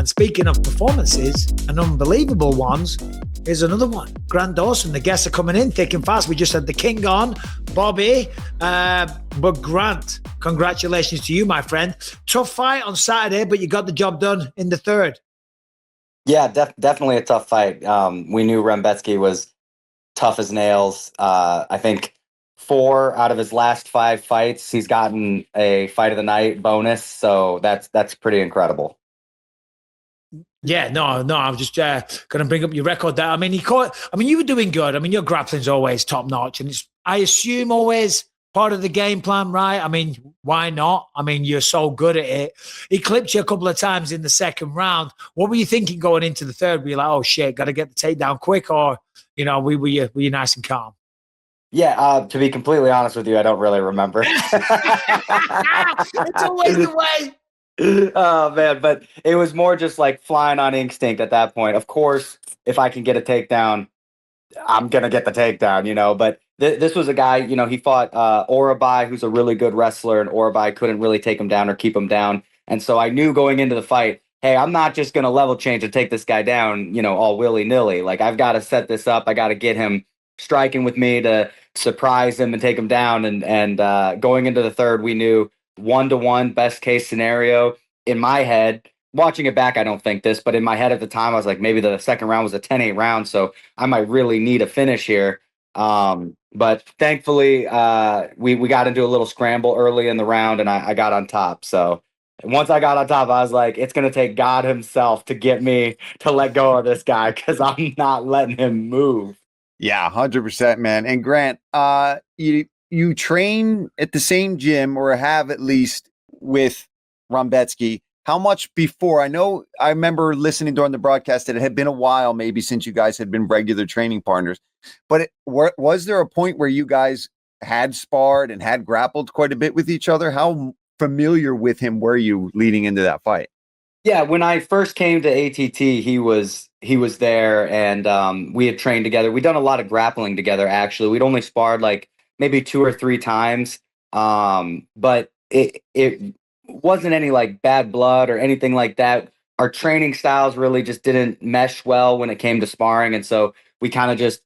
And speaking of performances and unbelievable ones, here's another one. Grant Dawson, the guests are coming in thick and fast. We just had the king on, Bobby. But Grant, congratulations to you, my friend. Tough fight on Saturday, but you got the job done in the third. Yeah, definitely a tough fight. We knew Remi Barki was tough as nails. I think 4 out of his last 5 fights, he's gotten a fight of the night bonus. So that's pretty incredible. Yeah, no, I'm just going to bring up your record there. I mean, you were doing good. I mean, your grappling's always top notch, and it's, I assume, always part of the game plan, right? I mean, why not? I mean, you're so good at it. He clipped you a couple of times in the second round. What were you thinking going into the third? Were you like, oh shit, got to get the takedown quick, or were you nice and calm? Yeah, to be completely honest with you, I don't really remember. It's always the way. Oh man, but it was more just like flying on instinct at that point. Of course, if I can get a takedown, I'm gonna get the takedown, But this was a guy, he fought Orabai, who's a really good wrestler, and Orabai couldn't really take him down or keep him down. And so I knew going into the fight, hey, I'm not just gonna level change and take this guy down, all willy nilly. Like I've got to set this up. I got to get him striking with me to surprise him and take him down. And going into the third, we knew 1-to-1 best case scenario. In my head, watching it back, I don't think this, but in my head at the time, I was like, maybe the second round was a 10-8 round, so I might really need a finish here. But thankfully, we got into a little scramble early in the round, and I got on top. So once I got on top, I was like, it's going to take God himself to get me to let go of this guy, because I'm not letting him move. Yeah, 100%, man. And Grant, you train at the same gym, or have at least, with Remi Barki. How much before? I remember listening during the broadcast that it had been a while maybe since you guys had been regular training partners. But was there a point where you guys had sparred and had grappled quite a bit with each other? How familiar with him were you leading into that fight? Yeah, when I first came to ATT, he was there, and we had trained together. We'd done a lot of grappling together, actually. We'd only sparred like maybe 2 or 3 times. But it wasn't any like bad blood or anything like that. Our training styles really just didn't mesh well when it came to sparring. And so we kind of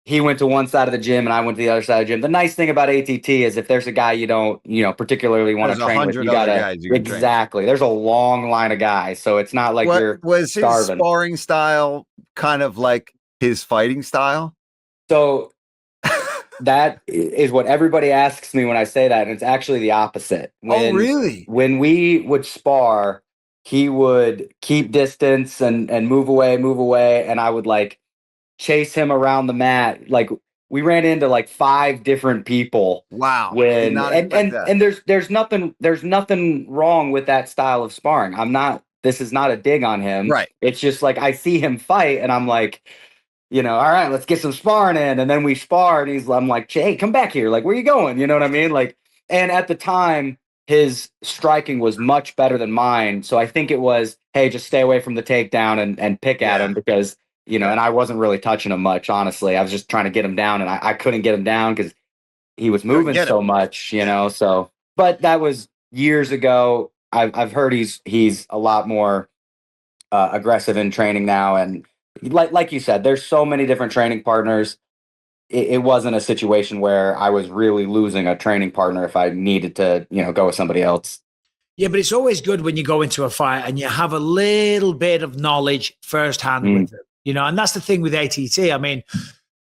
he went to one side of the gym and I went to the other side of the gym. The nice thing about ATT is if there's a guy you don't, particularly want to train with, you gotta, exactly. There's a long line of guys. So it's not like was his starving. Sparring style kind of like his fighting style? So that is what everybody asks me when I say that, and it's actually the opposite. Oh, really? When we would spar, he would keep distance and move away, and I would like chase him around the mat. Like we ran into like 5 different people. Wow. And there's nothing wrong with that style of sparring. This is not a dig on him. Right. It's just like I see him fight and I'm like, all right, let's get some sparring in. And then we spar and I'm like, hey, come back here. Like, where you going? You know what I mean? Like, and at the time, his striking was much better than mine. So I think it was, hey, just stay away from the takedown and pick at him because, and I wasn't really touching him much, honestly. I was just trying to get him down and I couldn't get him down because he was moving so much, so, but that was years ago. I've heard he's a lot more aggressive in training now. And like you said, there's so many different training partners. It wasn't a situation where I was really losing a training partner if I needed to, go with somebody else. Yeah, but it's always good when you go into a fight and you have a little bit of knowledge firsthand with it, and that's the thing with ATT. I mean,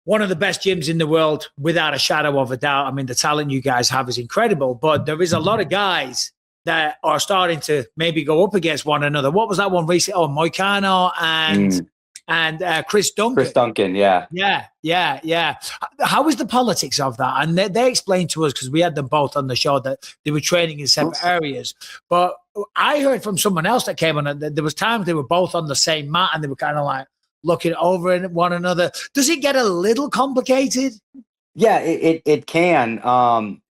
one of the best gyms in the world, without a shadow of a doubt. I mean, the talent you guys have is incredible, but there is a lot of guys that are starting to maybe go up against one another. What was that one recently? Oh, Moicano and Chris Duncan. Chris Duncan, yeah. Yeah. How was the politics of that? And they explained to us, because we had them both on the show, that they were training in separate areas. But I heard from someone else that came on that there was times they were both on the same mat and they were kind of like looking over at one another. Does it get a little complicated? Yeah, it can.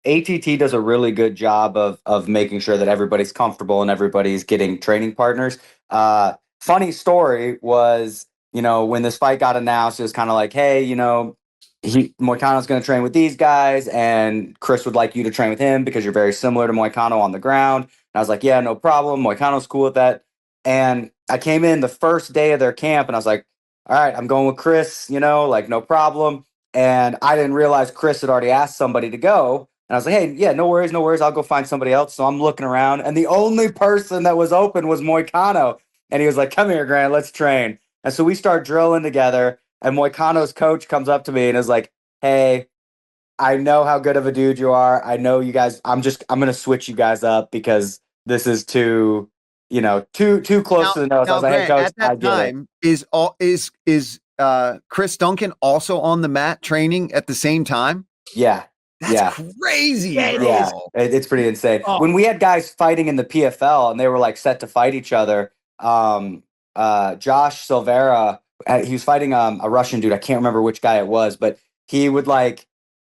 ATT does a really good job of making sure that everybody's comfortable and everybody's getting training partners. Funny story was, when this fight got announced, it was kind of like, hey, Moicano's going to train with these guys, and Chris would like you to train with him because you're very similar to Moicano on the ground. And I was like, yeah, no problem. Moicano's cool with that. And I came in the first day of their camp and I was like, all right, I'm going with Chris, like no problem. And I didn't realize Chris had already asked somebody to go. And I was like, hey, yeah, no worries, no worries. I'll go find somebody else. So I'm looking around and the only person that was open was Moicano. And he was like, come here, Grant, let's train. And so we start drilling together. And Moicano's coach comes up to me and is like, hey, I know how good of a dude you are. I know you guys, I'm going to switch you guys up because this is too close to the nose. I was like, hey, Grant, coach, at that I get time, is Chris Duncan also on the mat training at the same time? it. Yeah. That's crazy, Yeah, bro. it is. It's pretty insane. Oh. When we had guys fighting in the PFL and they were like set to fight each other, Josh Silvera, he was fighting a Russian dude. I can't remember which guy it was, but he would like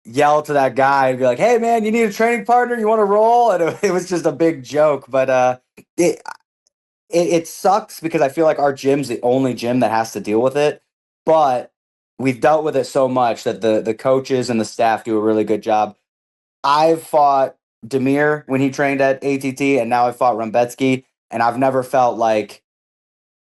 yell to that guy and be like, hey man, you need a training partner? You want to roll? And it was just a big joke. But it sucks because I feel like our gym's the only gym that has to deal with it. But we've dealt with it so much that the coaches and the staff do a really good job. I've fought Demir when he trained at ATT, and now I fought Rumbetsky, and I've never felt like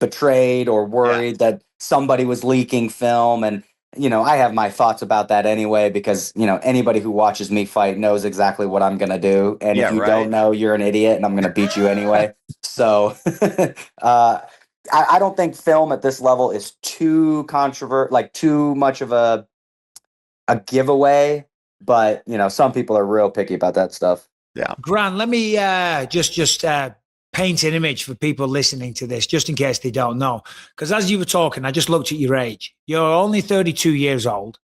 betrayed or worried that somebody was leaking film. And I have my thoughts about that anyway, because anybody who watches me fight knows exactly what I'm gonna do, and if you don't know, you're an idiot, and I'm gonna beat you anyway. So I don't think film at this level is too controversial, like too much of a giveaway. But some people are real picky about that stuff. Yeah, Grant, let me just paint an image for people listening to this, just in case they don't know. Because as you were talking, I just looked at your age. You're only 32 years old.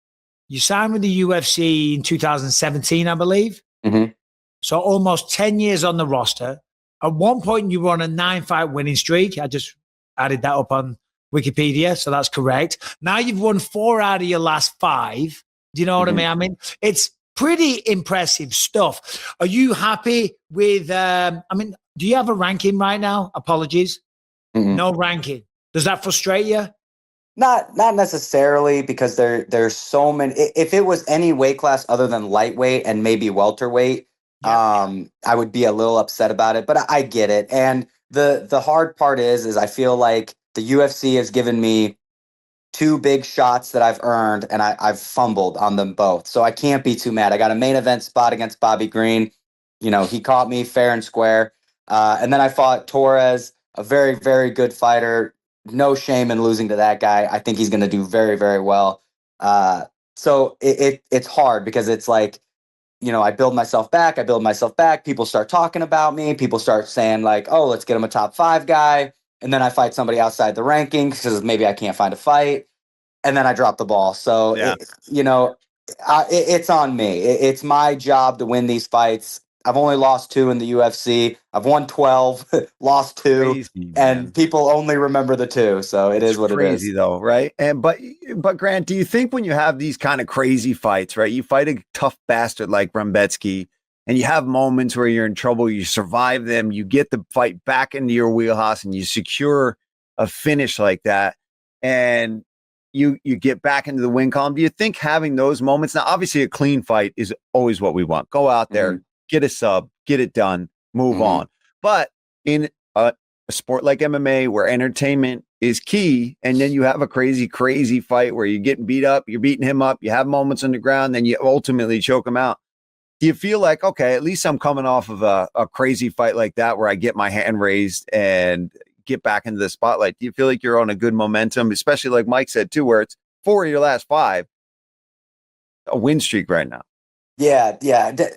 You signed with the UFC in 2017, I believe. Mm-hmm. So almost 10 years on the roster. At one point, you were on a 9-fight winning streak. I just added that up on Wikipedia, so that's correct. Now you've won 4 out of your last 5. Do you know what I mean? I mean, it's pretty impressive stuff. Are you happy with, do you have a ranking right now? Apologies. No ranking. Does that frustrate you? Not necessarily, because there's so many. If it was any weight class other than lightweight and maybe welterweight, I would be a little upset about it, but I get it. And the hard part is I feel like the UFC has given me 2 big shots that I've earned, and I've fumbled on them both. So I can't be too mad. I got a main event spot against Bobby Green. He caught me fair and square. And then I fought Torres, a very, very good fighter. No shame in losing to that guy. I think he's going to do very, very well. So it's hard because it's like, I build myself back. People start talking about me. People start saying like, oh, let's get him a top 5 guy. And then I fight somebody outside the rankings because maybe I can't find a fight. And then I drop the ball. So, it's on me. It's my job to win these fights. I've only lost 2 in the UFC. I've won 12, lost 2, crazy, and people only remember the 2. So it's what crazy, it is. Crazy though, right? And but Grant, do you think when you have these kind of crazy fights, right? You fight a tough bastard like Rumbetsky, and you have moments where you're in trouble, you survive them, you get the fight back into your wheelhouse, and you secure a finish like that, and you get back into the win column. Do you think having those moments, now obviously a clean fight is always what we want. Go out there, get a sub, get it done, move on. But in a sport like MMA where entertainment is key, and then you have a crazy, crazy fight where you're getting beat up, you're beating him up, you have moments on the ground, then you ultimately choke him out. Do you feel like, okay, at least I'm coming off of a crazy fight like that where I get my hand raised and get back into the spotlight? Do you feel like you're on a good momentum, especially like Mike said too, where it's 4 of your last 5, a win streak right now? Yeah.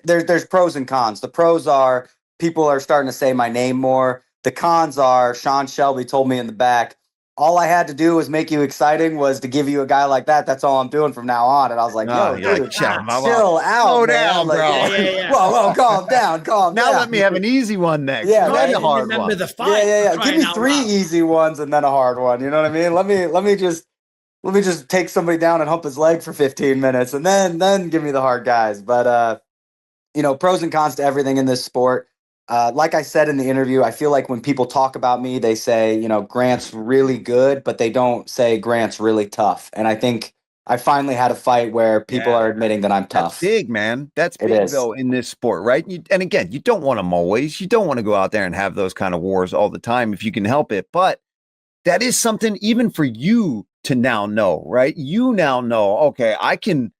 There's pros and cons. The pros are people are starting to say my name more. The cons are Sean Shelby told me in the back, all I had to do was make you exciting, was to give you a guy like that. That's all I'm doing from now on. And I was like, yo, dude, chill out, slow down, like, bro. Yeah. Whoa, calm down. Now let me have an easy one next. Yeah, then the hard remember one. The fight. Yeah. Give me 3 easy ones and then a hard one. You know what I mean? Let me just take somebody down and hump his leg for 15 minutes and then give me the hard guys. But pros and cons to everything in this sport. Like I said in the interview, I feel like when people talk about me, they say, Grant's really good, but they don't say Grant's really tough. And I think I finally had a fight where people are admitting that I'm tough. That's big, man. That's big, though, in this sport, right? And again, you don't want them always. You don't want to go out there and have those kind of wars all the time if you can help it. But that is something even for you to now know, right? You now know, okay, I can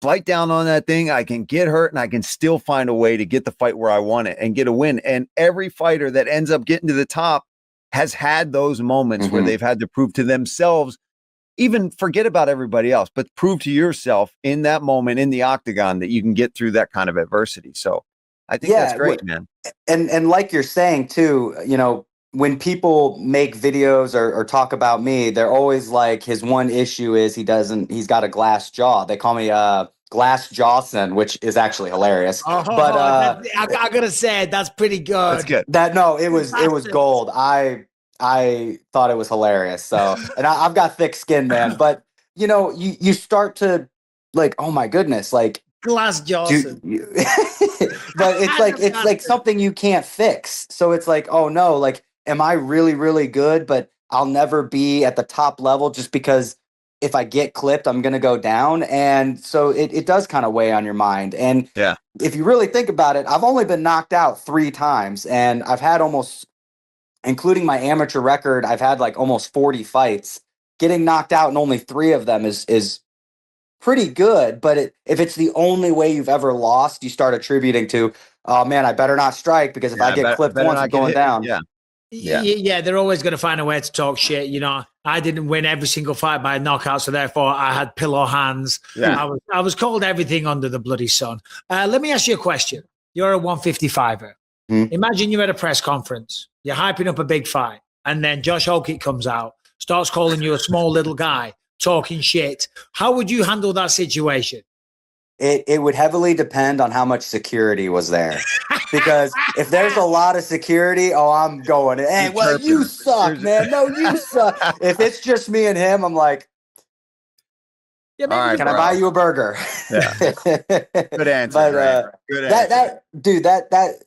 fight down on that thing. I can get hurt and I can still find a way to get the fight where I want it and get a win. And every fighter that ends up getting to the top has had those moments where they've had to prove to themselves, even forget about everybody else, but prove to yourself in that moment in the octagon that you can get through that kind of adversity. So I think that's great, man. And like you're saying too, you know, when people make videos or talk about me, they're always like, his one issue is he's got a glass jaw. They call me Glass Jawson, which is actually hilarious. Oh, but I gotta say that's pretty good. That's good. It was gold. I thought it was hilarious. So, and I've got thick skin, man. But you know, you start to like, oh my goodness, like Glass Jawson. But it's like something you can't fix. So it's like, oh no, like, am I really, really good? But I'll never be at the top level just because if I get clipped, I'm going to go down. And so it does kind of weigh on your mind. And if you really think about it, I've only been knocked out 3 times and I've had almost, including my amateur record, I've had like almost 40 fights. Getting knocked out in only 3 of them is pretty good. But if it's the only way you've ever lost, you start attributing to, oh man, I better not strike because if I get clipped once, I'm going down. Yeah, they're always going to find a way to talk shit. You know, I didn't win every single fight by knockout, so therefore I had pillow hands. Yeah. I was called everything under the bloody sun. Let me ask you a question. You're a 155er. Imagine you're at a press conference. You're hyping up a big fight, and then Josh Holkett comes out, starts calling you a small little guy, talking shit. How would you handle that situation? It would heavily depend on how much security was there. Because if there's a lot of security, I'm going, hey, well, you suck, man. No, you suck. If it's just me and him, I'm like, yeah, right, can I buy you a burger? Yeah. Good answer. But good answer.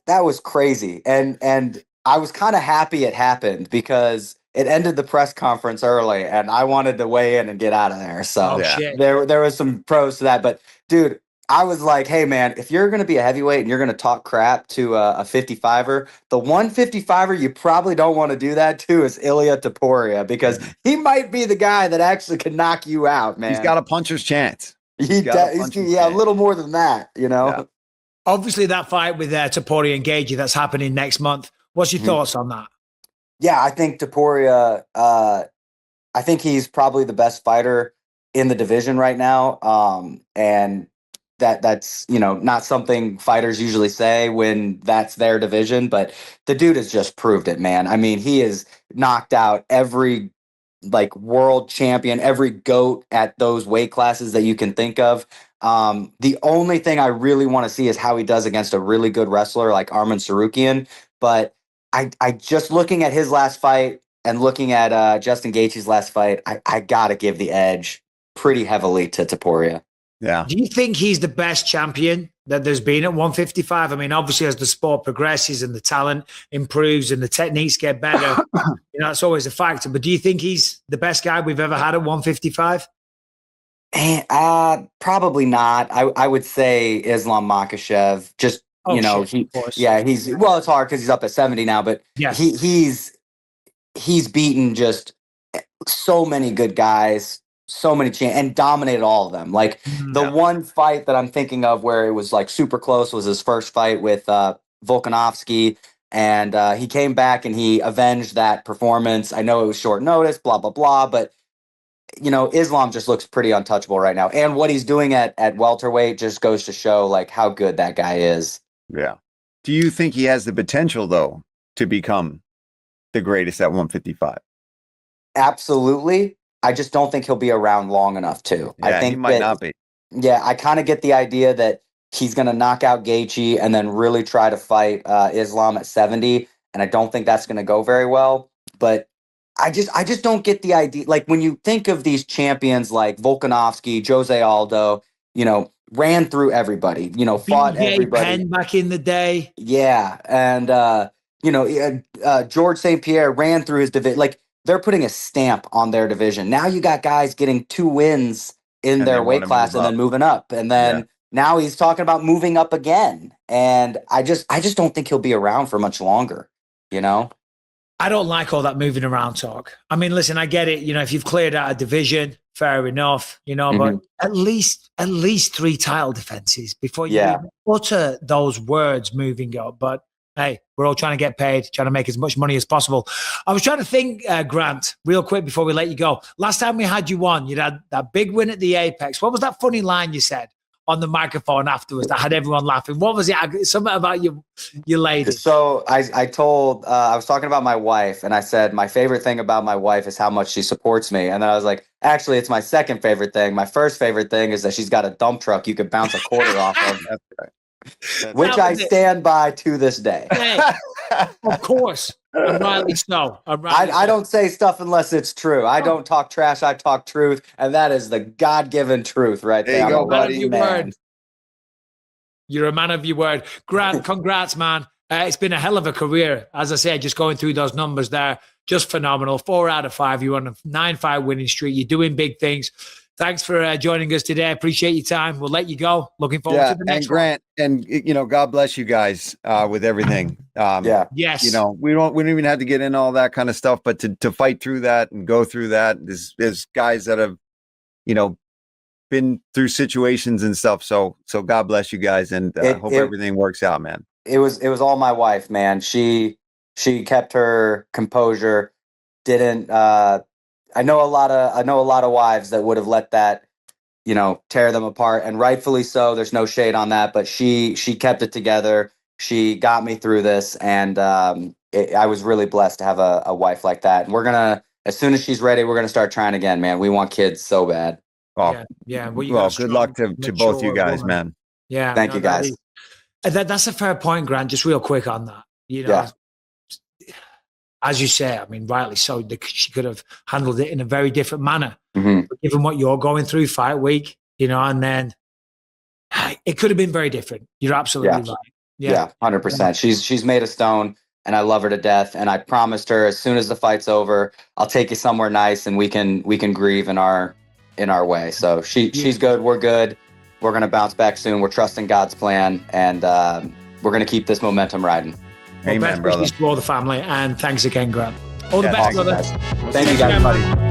That was crazy. And I was kind of happy it happened because it ended the press conference early and I wanted to weigh in and get out of there. So there was some pros to that. But dude, I was like, hey man, if you're going to be a heavyweight and you're going to talk crap to a 55er, the 155er you probably don't want to do that to is Ilia Topuria because he might be the guy that actually can knock you out, man. He's got a puncher's chance. He's a little more than that, you know? Yeah. Obviously that fight with Topuria and Gaethje that's happening next month. What's your thoughts on that? Yeah, I think Topuria, I think he's probably the best fighter in the division right now. And that's, you know, not something fighters usually say when that's their division, but the dude has just proved it, man. I mean, he has knocked out every like world champion, every GOAT at those weight classes that you can think of. The only thing I really want to see is how he does against a really good wrestler like Arman Sarukian. But I just looking at his last fight and looking at Justin Gaethje's last fight, I got to give the edge pretty heavily to Topuria. Yeah. Do you think he's the best champion that there's been at 155? I mean, obviously, as the sport progresses and the talent improves and the techniques get better, you know, that's always a factor. But do you think he's the best guy we've ever had at 155? Probably not. I would say Islam Makhachev. Just it's hard because he's up at 70 now, but he's beaten just so many good guys. So many and dominated all of them. Like the one fight that I'm thinking of where it was like super close was his first fight with Volkanovski, and he came back and he avenged that performance. I know it was short notice, blah blah blah, but you know, Islam just looks pretty untouchable right now, and what he's doing at welterweight just goes to show like how good that guy is. Yeah. Do you think he has the potential though to become the greatest at 155? Absolutely. I just don't think he'll be around long enough to. Yeah, I think he might not be. Yeah, I kind of get the idea that he's going to knock out Gaethje and then really try to fight Islam at 70, and I don't think that's going to go very well. But I just don't get the idea. Like when you think of these champions like Volkanovski, Jose Aldo, you know, ran through everybody, you know, fought everybody. Penn back in the day. Yeah, and George St. Pierre ran through his division. Like, they're putting a stamp on their division. Now you got guys getting 2 wins in their weight class and then moving up. And then now he's talking about moving up again. And I just don't think he'll be around for much longer, you know? I don't like all that moving around talk. I mean, listen, I get it. You know, if you've cleared out a division, fair enough, you know, but at least 3 title defenses before you even utter those words moving up. But hey, we're all trying to get paid, trying to make as much money as possible. I was trying to think, Grant, real quick before we let you go. Last time we had you on, you had that big win at the Apex. What was that funny line you said on the microphone afterwards that had everyone laughing? What was it? Something about your lady. So I told, I was talking about my wife, and I said, my favorite thing about my wife is how much she supports me. And then I was like, actually, it's my second favorite thing. My first favorite thing is that she's got a dump truck you could bounce a quarter off of. That's right. Which I stand by to this day. Hey, of course. And rightly so. I don't say stuff unless it's true. I don't talk trash. I talk truth. And that is the God-given truth right there. There you go, buddy. Man. You're a man of your word. Grant, congrats, man. It's been a hell of a career. As I said, just going through those numbers there, just phenomenal. 4 out of 5. You're on a 9-5 winning streak. You're doing big things. Thanks for joining us today. Appreciate your time. We'll let you go. Looking forward to the next Grant, one. And God bless you guys with everything. Yes. We don't even have to get into all that kind of stuff, but to fight through that and go through that, there's guys that have, been through situations and stuff. So God bless you guys, and hope everything works out, man. It was all my wife, man. She kept her composure. Didn't. I know a lot of wives that would have let that, tear them apart, and rightfully so. There's no shade on that, but she kept it together. She got me through this, and I was really blessed to have a wife like that. And we're gonna, as soon as she's ready, we're gonna start trying again, man. We want kids so bad. Oh, yeah. Well, good luck to both you guys, man. Yeah, thank you, guys. That's a fair point, Grant. Just real quick on that. As you say, I mean, rightly so, she could have handled it in a very different manner. But given what you're going through, fight week, and then it could have been very different. You're absolutely right. Yeah, 100%. She's made of stone, and I love her to death. And I promised her, as soon as the fight's over, I'll take you somewhere nice, and we can grieve in our way. So she's good. We're good. We're gonna bounce back soon. We're trusting God's plan, and we're gonna keep this momentum riding. Amen, brother. To all the family, and thanks again, Grant. All the best, brother. Thank you, guys, buddy.